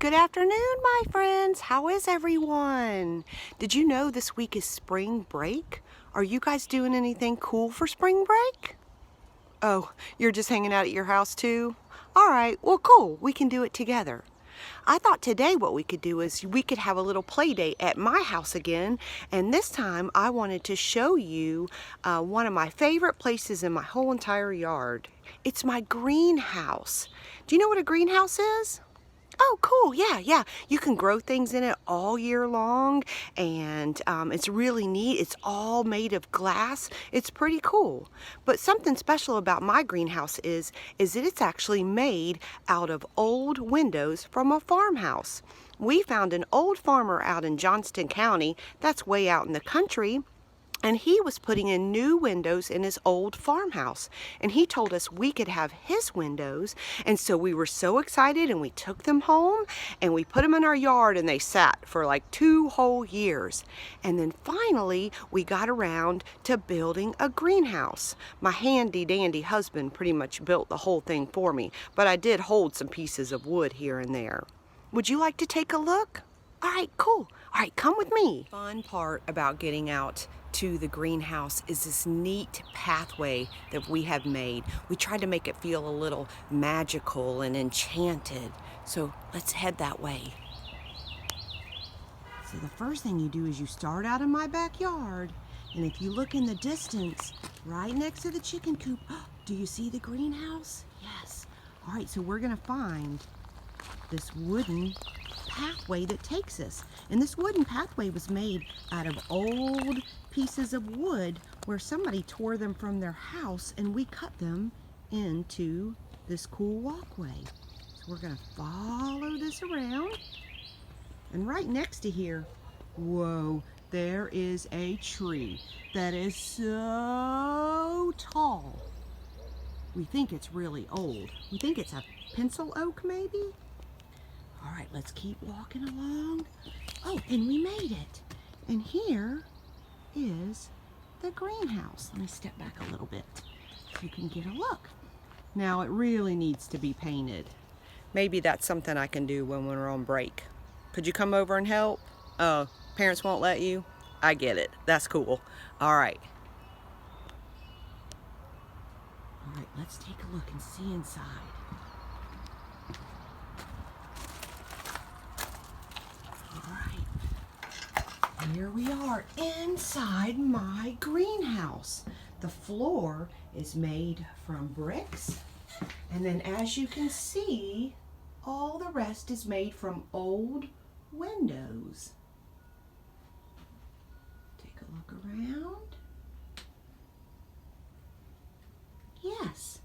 Good afternoon, my friends. How is everyone? Did you know this week is spring break? Are you guys doing anything cool for spring break? Oh, you're just hanging out at your house too? All right, well, cool. We can do it together. I thought today what we could do is we could have a little play date at my house again, and this time I wanted to show you one of my favorite places in my whole entire yard. It's my greenhouse. Do you know what a greenhouse is? Oh, cool. Yeah. You can grow things in it all year long, and it's really neat. It's all made of glass. It's pretty cool. But something special about my greenhouse is that it's actually made out of old windows from a farmhouse. We found an old farmer out in Johnston County, that's way out in the country, and he was putting in new windows in his old farmhouse. And he told us we could have his windows. And so we were so excited, and we took them home and we put them in our yard, and they sat for like 2 whole years. And then finally we got around to building a greenhouse. My handy dandy husband pretty much built the whole thing for me, but I did hold some pieces of wood here and there. Would you like to take a look? All right, cool. All right, come with me. Fun part about getting out to the greenhouse is this neat pathway that we have made. We tried to make it feel a little magical and enchanted. So let's head that way. So the first thing you do is you start out in my backyard, and if you look in the distance, right next to the chicken coop, do you see the greenhouse? Yes. All right, so we're gonna find this wooden pathway that takes us. And this wooden pathway was made out of old pieces of wood where somebody tore them from their house, and we cut them into this cool walkway. So we're gonna follow this around, and right next to here, whoa, there is a tree that is so tall. We think it's really old. We think it's a pencil oak maybe? All right, let's keep walking along. Oh, and we made it. And here is the greenhouse. Let me step back a little bit so you can get a look. Now, it really needs to be painted. Maybe that's something I can do when we're on break. Could you come over and help? Oh, parents won't let you? I get it. That's cool. All right. All right, let's take a look and see inside. Here we are inside my greenhouse. The floor is made from bricks, and then as you can see, all the rest is made from old windows. Take a look around. Yes.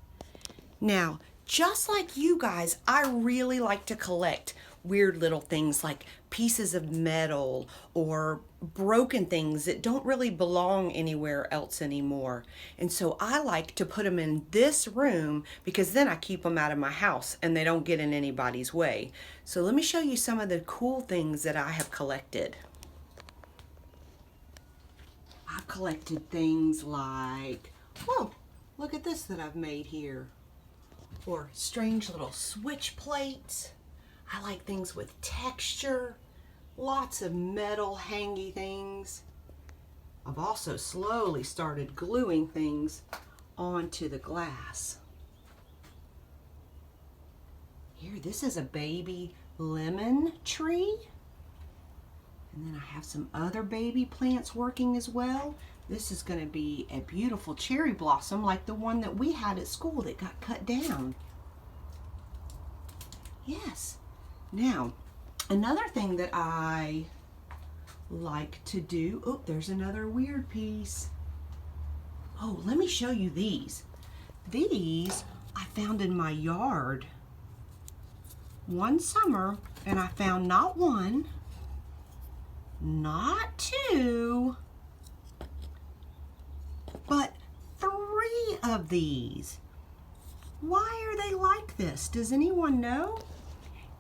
Now, just like you guys, I really like to collect weird little things like pieces of metal or broken things that don't really belong anywhere else anymore. And so I like to put them in this room because then I keep them out of my house and they don't get in anybody's way. So let me show you some of the cool things that I have collected. I've collected things like, whoa, look at this that I've made here. Or strange little switch plates. I like things with texture, lots of metal hangy things. I've also slowly started gluing things onto the glass. Here, this is a baby lemon tree. And then I have some other baby plants working as well. This is going to be a beautiful cherry blossom like the one that we had at school that got cut down. Yes. Now, another thing that I like to do, oh, there's another weird piece. Oh, let me show you these. These I found in my yard one summer, and I found not one, not two, but 3 of these. Why are they like this? Does anyone know?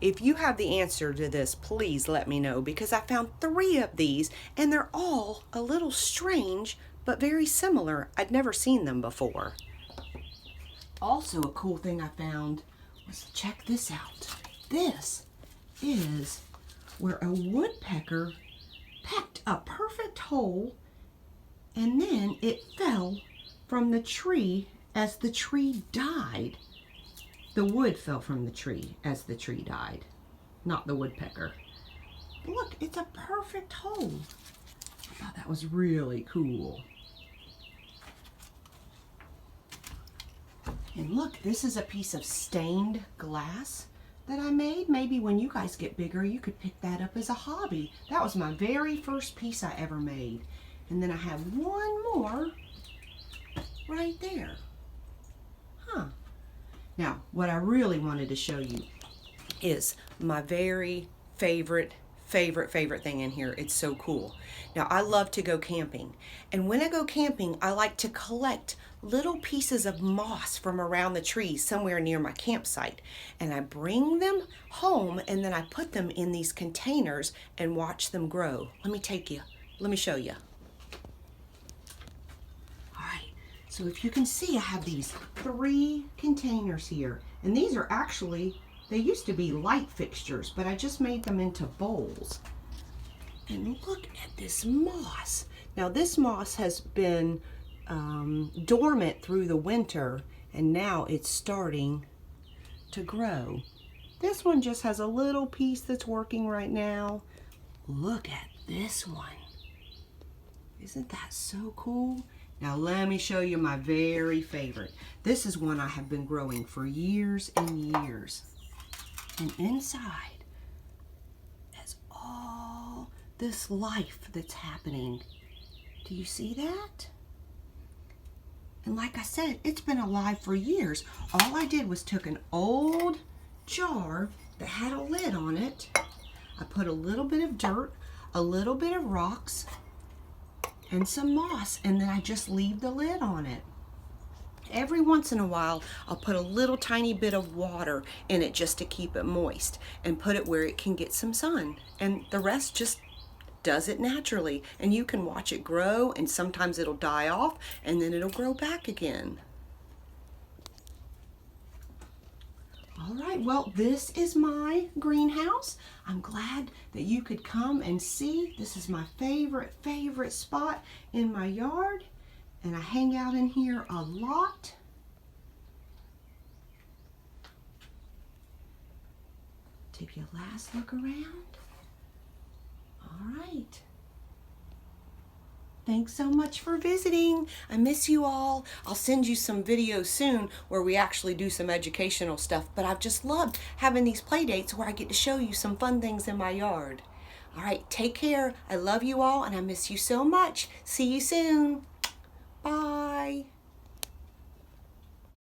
If you have the answer to this, please let me know, because I found 3 of these and they're all a little strange but very similar. I'd never seen them before. Also, a cool thing I found was, check this out. This is where a woodpecker pecked a perfect hole, and then it fell from the tree as the tree died. The wood fell from the tree as the tree died, not the woodpecker. Look, it's a perfect hole. I thought that was really cool. And look, this is a piece of stained glass that I made. Maybe when you guys get bigger, you could pick that up as a hobby. That was my very first piece I ever made. And then I have one more right there. Huh. Now, what I really wanted to show you is my very favorite thing in here. It's so cool. Now, I love to go camping, and when I go camping, I like to collect little pieces of moss from around the trees somewhere near my campsite, and I bring them home, and then I put them in these containers and watch them grow. Let me show you. All right, so if you can see, I have these 3 containers here, and these are actually, they used to be light fixtures, but I just made them into bowls. And look at this moss. Now, this moss has been dormant through the winter, and now it's starting to grow. This one just has a little piece that's working right now. Look at this one. Isn't that so cool? Now let me show you my very favorite. This is one I have been growing for years and years. And inside is all this life that's happening. Do you see that? And like I said, it's been alive for years. All I did was took an old jar that had a lid on it. I put a little bit of dirt, a little bit of rocks, and some moss, and then I just leave the lid on it. Every once in a while, I'll put a little tiny bit of water in it just to keep it moist and put it where it can get some sun. And the rest just does it naturally. And you can watch it grow, and sometimes it'll die off and then it'll grow back again. All right, well, this is my greenhouse. I'm glad that you could come and see. This is my favorite spot in my yard. And I hang out in here a lot. Take your last look around. All right. Thanks so much for visiting. I miss you all. I'll send you some videos soon where we actually do some educational stuff, but I've just loved having these play dates where I get to show you some fun things in my yard. All right, take care. I love you all, and I miss you so much. See you soon.